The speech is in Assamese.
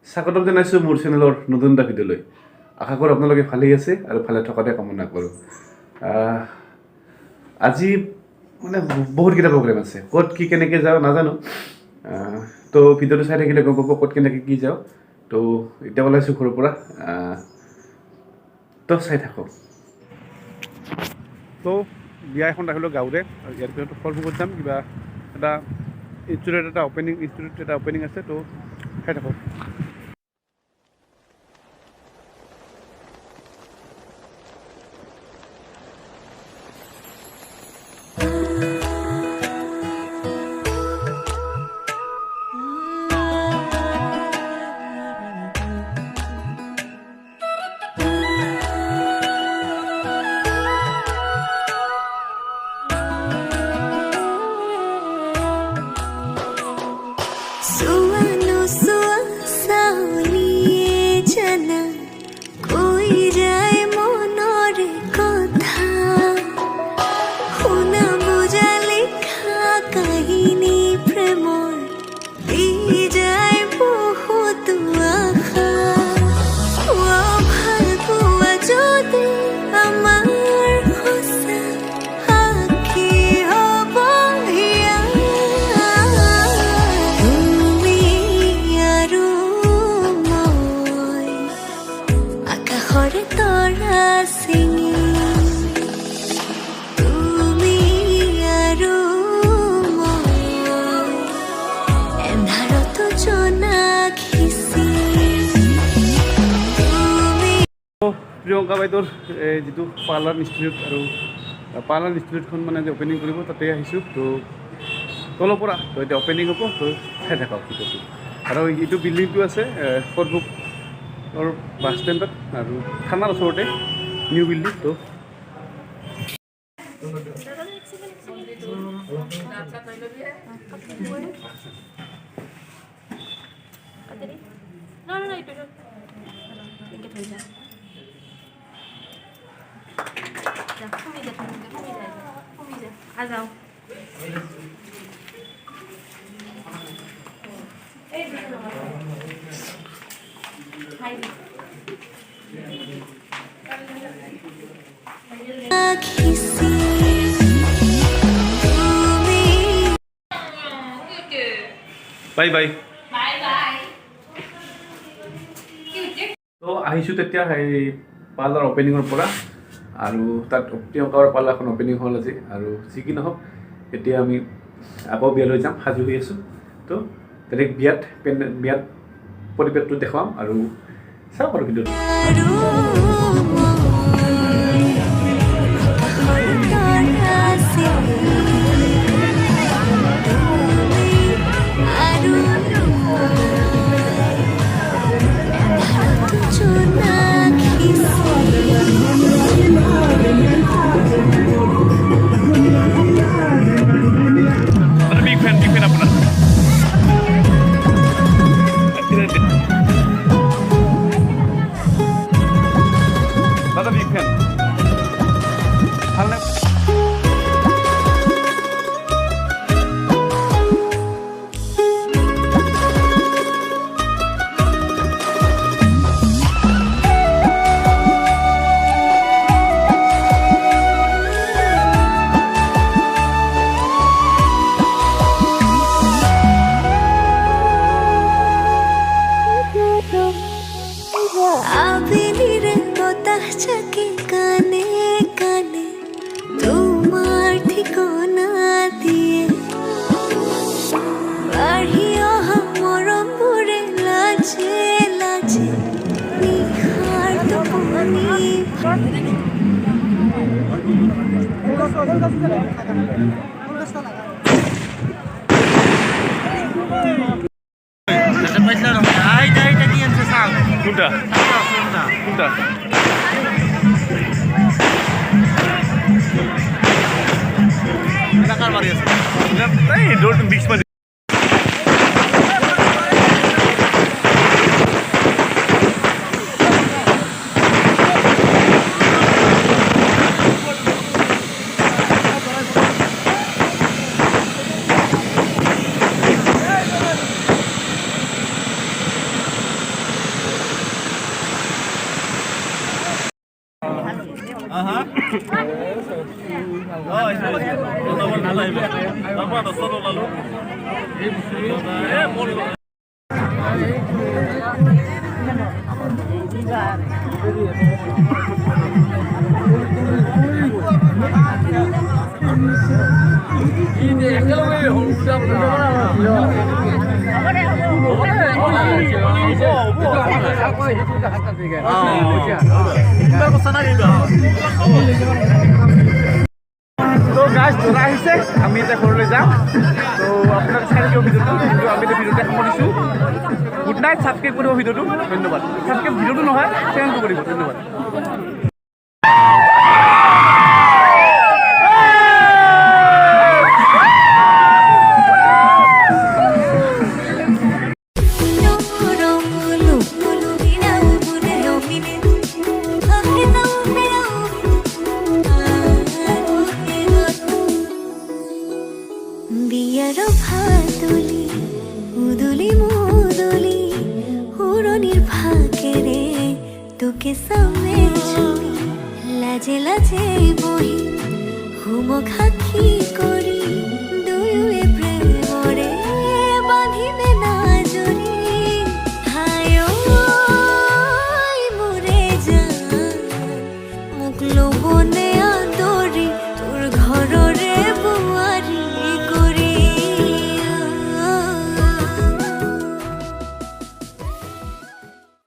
স্বাগতম জনাইছোঁ মোৰ চেনেলৰ নতুন এটা ভিডিঅ'লৈ। আশা কৰোঁ আপোনালোকে ভালেই আছে আৰু ভালে থকাতে কামনা কৰোঁ। আজি মানে বহুতকেইটা প্ৰগ্ৰেম আছে, ক'ত কি কেনেকৈ যাওঁ নাজানো। তো ভিডিঅ'টো চাই থাকিলে গম পাব ক'ত কেনেকৈ কি যাওঁ। তো এতিয়া ওলাইছোঁ ঘৰৰ পৰা, তো চাই থাকক। তো বিয়া এখন ৰাখিলোঁ গাঁৱৰে, আৰু ইয়াৰ পিছত ফলপুৰত যাম, কিবা এটা ইনষ্টিটিউট এটা অপেনিং আছে, তো চাই থাকক। প্ৰিয়ংকা বাইদেউৰ যিটো পাৰ্লাৰ ইনষ্টিটিউট, আৰু পাৰ্লাৰ ইনষ্টিটিউটখন মানে যে অপেনিং কৰিব তাতে আহিছোঁ। তো তলৰ পৰা তো এতিয়া অপেনিং হ'ব, তো চাই থাকক ভিডিঅ'টো। আৰু এইটো বিল্ডিংটো আছে ফেচবুকৰ বাছ ষ্টেণ্ডত আৰু থানাৰ ওচৰতে নিউ বিল্ডিং। তো आ जाओ। Bye bye. তো আহিছোঁ তেতিয়া এই পাৰ্লাৰ অপেনিঙৰ পৰা, আৰু তাত প্ৰিয়ংকাৰ পাৰ্লাৰখন অপেনিং হ'ল আজি। আৰু যি কি নহওক, এতিয়া আমি আকৌ বিয়ালৈ যাম, সাজু হৈ আছোঁ। তো ডাইৰেক্ট বিয়াত পৰিৱেশটো দেখুৱাম আৰু চাওক আৰু ভিডিঅ'টো। তো গাছ ধৰা আহিছে আমি এতিয়া ঘৰলৈ যাম তো আপোনাক চাই থাকিব ভিডিঅ'টো কিন্তু আমি এতিয়া ভিডিঅ'টো সামৰিছোঁ গুড নাইট ছাবস্ক্ৰাইব কৰিব ভিডিঅ'টো ধন্যবাদ ছাবস্ক্ৰাইব ভিডিঅ'টো নহয় চেনেলটো কৰিব ধন্যবাদ বিয়ারো ভাতুলি উদুলি মুদুলি হুরনির ভাকেরে তোকে সামনে ছবি লাজে লাজে বহি হুমো খাকি করি দুয়ে প্রেমরে বাঁধিবে না জরি হায় মোরে যা মুখ লোবনে